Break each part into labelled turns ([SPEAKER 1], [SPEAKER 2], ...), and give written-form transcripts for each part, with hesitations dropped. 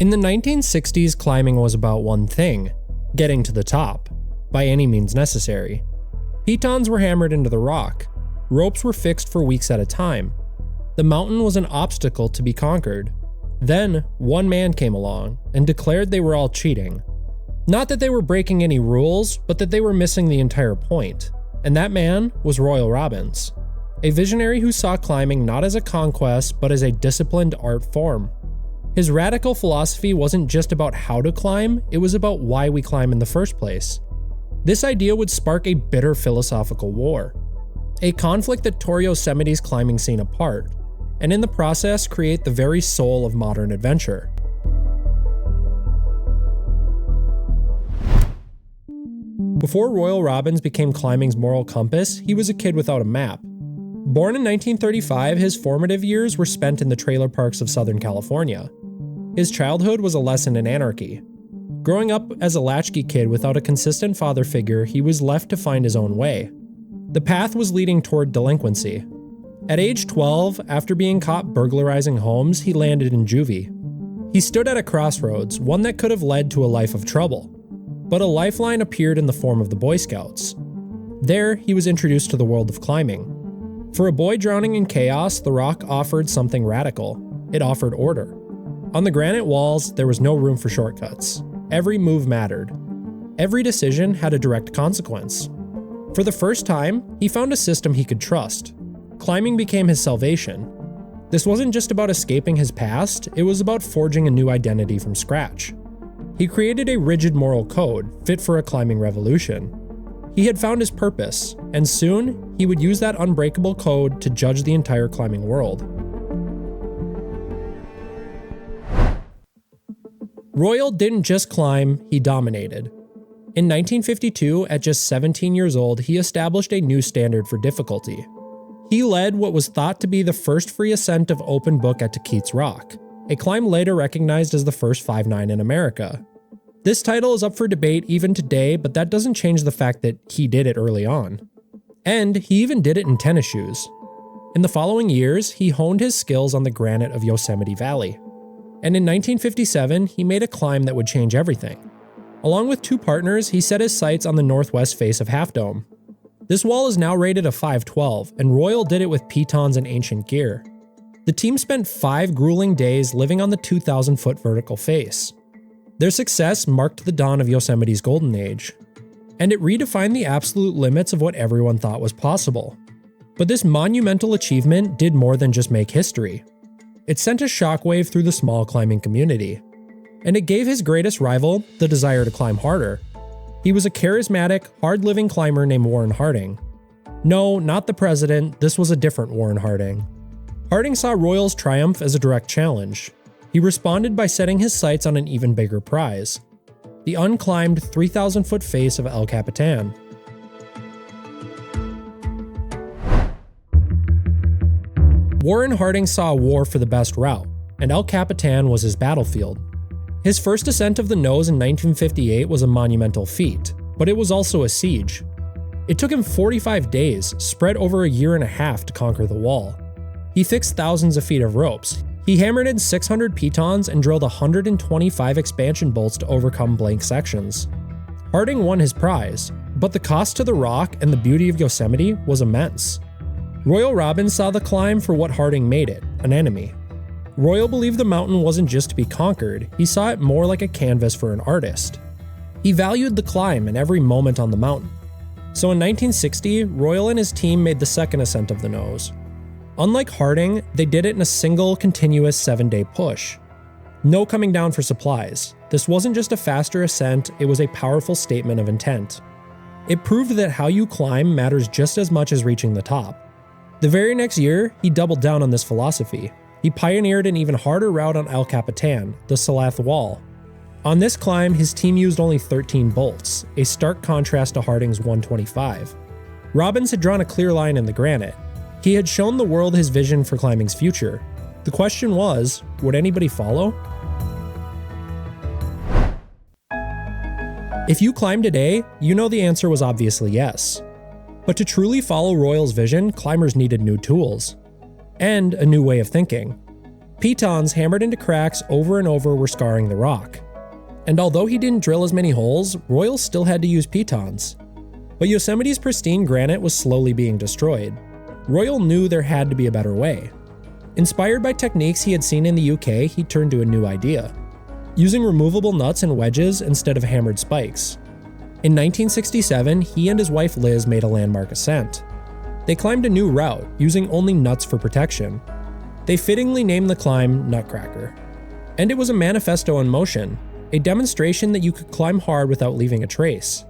[SPEAKER 1] In the 1960s, climbing was about one thing: getting to the top, by any means necessary. Pitons were hammered into the rock. Ropes were fixed for weeks at a time. The mountain was an obstacle to be conquered. Then, one man came along and declared they were all cheating. Not that they were breaking any rules, but that they were missing the entire point. And that man was Royal Robbins, a visionary who saw climbing not as a conquest, but as a disciplined art form. His radical philosophy wasn't just about how to climb, it was about why we climb in the first place. This idea would spark a bitter philosophical war, a conflict that tore Yosemite's climbing scene apart, and in the process create the very soul of modern adventure. Before Royal Robbins became climbing's moral compass, he was a kid without a map. Born in 1935, his formative years were spent in the trailer parks of Southern California. His childhood was a lesson in anarchy. Growing up as a latchkey kid without a consistent father figure, he was left to find his own way. The path was leading toward delinquency. At age 12, after being caught burglarizing homes, he landed in juvie. He stood at a crossroads, one that could have led to a life of trouble. But a lifeline appeared in the form of the Boy Scouts. There, he was introduced to the world of climbing. For a boy drowning in chaos, the rock offered something radical. It offered order. On the granite walls, there was no room for shortcuts. Every move mattered. Every decision had a direct consequence. For the first time, he found a system he could trust. Climbing became his salvation. This wasn't just about escaping his past, it was about forging a new identity from scratch. He created a rigid moral code, fit for a climbing revolution. He had found his purpose, and soon, he would use that unbreakable code to judge the entire climbing world. Royal didn't just climb, he dominated. In 1952, at just 17 years old, he established a new standard for difficulty. He led what was thought to be the first free ascent of open book at Keats Rock, a climb later recognized as the first 5'9" in America. This title is up for debate even today, but that doesn't change the fact that he did it early on. And he even did it in tennis shoes. In the following years, he honed his skills on the granite of Yosemite Valley. And in 1957, he made a climb that would change everything. Along with two partners, he set his sights on the northwest face of Half Dome. This wall is now rated a 512, and Royal did it with pitons and ancient gear. The team spent 5 grueling days living on the 2,000-foot vertical face. Their success marked the dawn of Yosemite's golden age, and it redefined the absolute limits of what everyone thought was possible. But this monumental achievement did more than just make history. It sent a shockwave through the small climbing community, and it gave his greatest rival the desire to climb harder. He was a charismatic, hard-living climber named Warren Harding. No, not the president, this was a different Warren Harding. Harding saw Royal's triumph as a direct challenge. He responded by setting his sights on an even bigger prize: the unclimbed 3,000-foot face of El Capitan. Warren Harding saw a war for the best route, and El Capitan was his battlefield. His first ascent of the nose in 1958 was a monumental feat, but it was also a siege. It took him 45 days, spread over a year and a half, to conquer the wall. He fixed thousands of feet of ropes. He hammered in 600 pitons and drilled 125 expansion bolts to overcome blank sections. Harding won his prize, but the cost to the rock and the beauty of Yosemite was immense. Royal Robbins saw the climb for what Harding made it: an enemy. Royal believed the mountain wasn't just to be conquered, he saw it more like a canvas for an artist. He valued the climb and every moment on the mountain. So in 1960, Royal and his team made the second ascent of the nose. Unlike Harding, they did it in a single, continuous 7-day push. No coming down for supplies. This wasn't just a faster ascent, it was a powerful statement of intent. It proved that how you climb matters just as much as reaching the top. The very next year, he doubled down on this philosophy. He pioneered an even harder route on El Capitan, the Salath Wall. On this climb, his team used only 13 bolts, a stark contrast to Harding's 125. Robbins had drawn a clear line in the granite. He had shown the world his vision for climbing's future. The question was, would anybody follow? If you climb today, you know the answer was obviously yes. But to truly follow Royal's vision, climbers needed new tools. And a new way of thinking. Pitons hammered into cracks over and over were scarring the rock. And although he didn't drill as many holes, Royal still had to use pitons. But Yosemite's pristine granite was slowly being destroyed. Royal knew there had to be a better way. Inspired by techniques he had seen in the UK, he turned to a new idea: using removable nuts and wedges instead of hammered spikes. In 1967, he and his wife Liz made a landmark ascent. They climbed a new route, using only nuts for protection. They fittingly named the climb Nutcracker. And it was a manifesto in motion, a demonstration that you could climb hard without leaving a trace.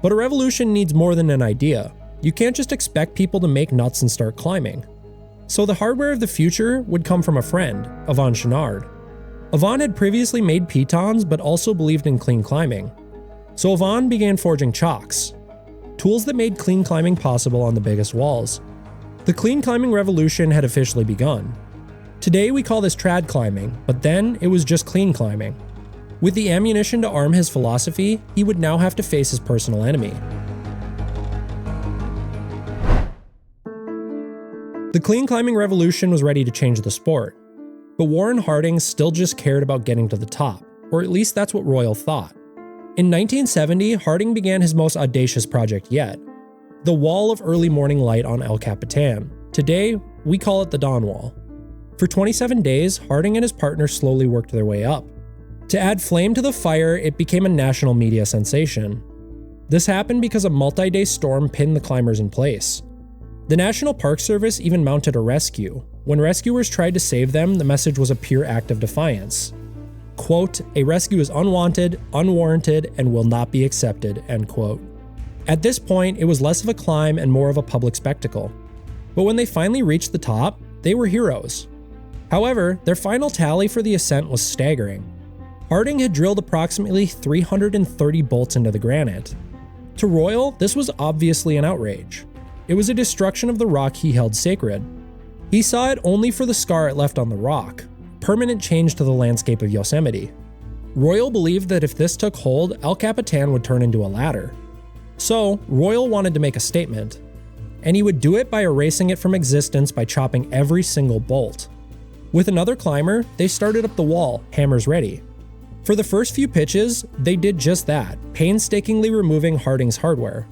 [SPEAKER 1] But a revolution needs more than an idea. You can't just expect people to make nuts and start climbing. So the hardware of the future would come from a friend, Yvon Chouinard. Yvon had previously made pitons but also believed in clean climbing. So Yvon began forging chocks, tools that made clean climbing possible on the biggest walls. The clean climbing revolution had officially begun. Today we call this trad climbing, but then it was just clean climbing. With the ammunition to arm his philosophy, he would now have to face his personal enemy. The clean climbing revolution was ready to change the sport. But Warren Harding still just cared about getting to the top, or at least that's what Royal thought. In 1970, Harding began his most audacious project yet: the Wall of Early Morning Light on El Capitan. Today, we call it the Dawn Wall. For 27 days, Harding and his partner slowly worked their way up. To add flame to the fire, it became a national media sensation. This happened because a multi-day storm pinned the climbers in place. The National Park Service even mounted a rescue. When rescuers tried to save them, the message was a pure act of defiance. Quote, "A rescue is unwanted, unwarranted, and will not be accepted," end quote. At this point, it was less of a climb and more of a public spectacle. But when they finally reached the top, they were heroes. However, their final tally for the ascent was staggering. Harding had drilled approximately 330 bolts into the granite. To Royal, this was obviously an outrage. It was a destruction of the rock he held sacred. He saw it only for the scar it left on the rock, permanent change to the landscape of Yosemite. Royal believed that if this took hold, El Capitan would turn into a ladder. So, Royal wanted to make a statement, and he would do it by erasing it from existence by chopping every single bolt. With another climber, they started up the wall, hammers ready. For the first few pitches, they did just that, painstakingly removing Harding's hardware,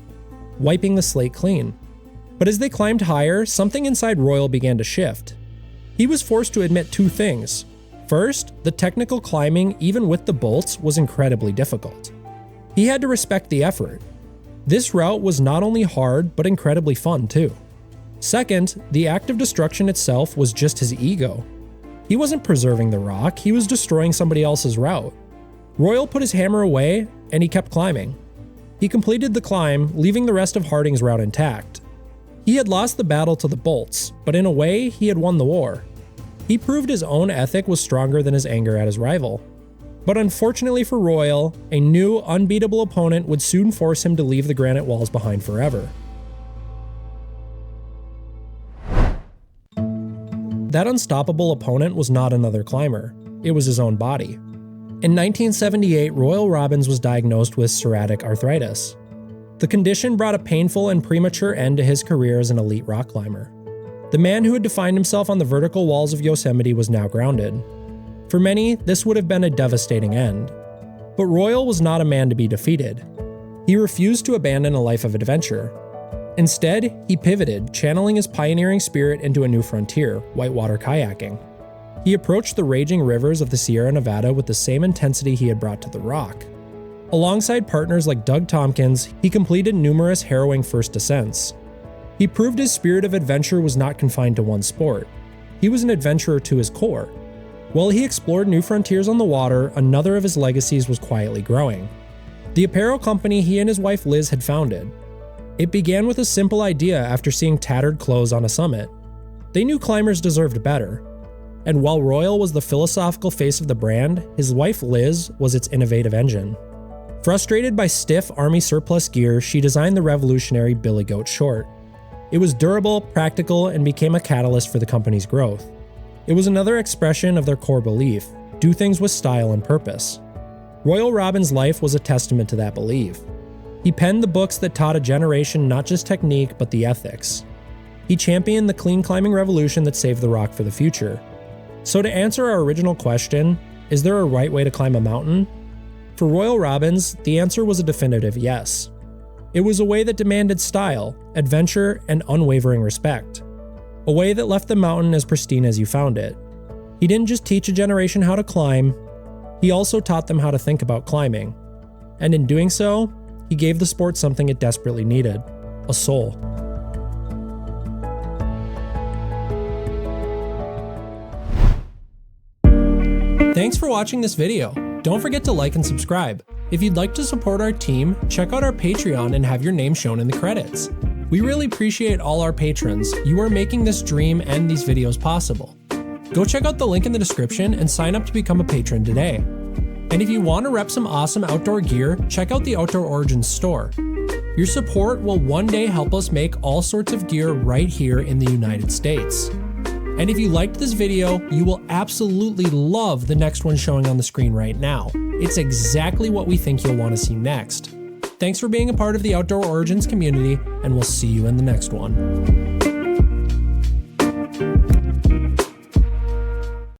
[SPEAKER 1] wiping the slate clean. But as they climbed higher, something inside Royal began to shift. He was forced to admit two things. First, the technical climbing, even with the bolts, was incredibly difficult. He had to respect the effort. This route was not only hard, but incredibly fun too. Second, the act of destruction itself was just his ego. He wasn't preserving the rock, he was destroying somebody else's route. Royal put his hammer away, and he kept climbing. He completed the climb, leaving the rest of Harding's route intact. He had lost the battle to the bolts, but in a way, he had won the war. He proved his own ethic was stronger than his anger at his rival. But unfortunately for Royal, a new, unbeatable opponent would soon force him to leave the granite walls behind forever. That unstoppable opponent was not another climber, it was his own body. In 1978, Royal Robbins was diagnosed with psoriatic arthritis. The condition brought a painful and premature end to his career as an elite rock climber. The man who had defined himself on the vertical walls of Yosemite was now grounded. For many, this would have been a devastating end. But Royal was not a man to be defeated. He refused to abandon a life of adventure. Instead, he pivoted, channeling his pioneering spirit into a new frontier, whitewater kayaking. He approached the raging rivers of the Sierra Nevada with the same intensity he had brought to the rock. Alongside partners like Doug Tompkins, he completed numerous harrowing first descents. He proved his spirit of adventure was not confined to one sport. He was an adventurer to his core. While he explored new frontiers on the water, another of his legacies was quietly growing. The apparel company he and his wife Liz had founded. It began with a simple idea after seeing tattered clothes on a summit. They knew climbers deserved better. And while Royal was the philosophical face of the brand, his wife Liz was its innovative engine. Frustrated by stiff army surplus gear, she designed the revolutionary Billy Goat short. It was durable, practical, and became a catalyst for the company's growth. It was another expression of their core belief: do things with style and purpose. Royal Robbins' life was a testament to that belief. He penned the books that taught a generation not just technique, but the ethics. He championed the clean climbing revolution that saved the rock for the future. So to answer our original question, is there a right way to climb a mountain? For Royal Robbins, the answer was a definitive yes. It was a way that demanded style, adventure, and unwavering respect. A way that left the mountain as pristine as you found it. He didn't just teach a generation how to climb, he also taught them how to think about climbing. And in doing so, he gave the sport something it desperately needed: a soul. Thanks for watching this video. Don't forget to like and subscribe. If you'd like to support our team, check out our Patreon and have your name shown in the credits. We really appreciate all our patrons. You are making this dream and these videos possible. Go check out the link in the description and sign up to become a patron today. And if you want to rep some awesome outdoor gear, check out the Outdoor Origins store. Your support will one day help us make all sorts of gear right here in the United States. And if you liked this video, you will absolutely love the next one showing on the screen right now. It's exactly what we think you'll want to see next. Thanks for being a part of the Outdoor Origins community, and we'll see you in the next one.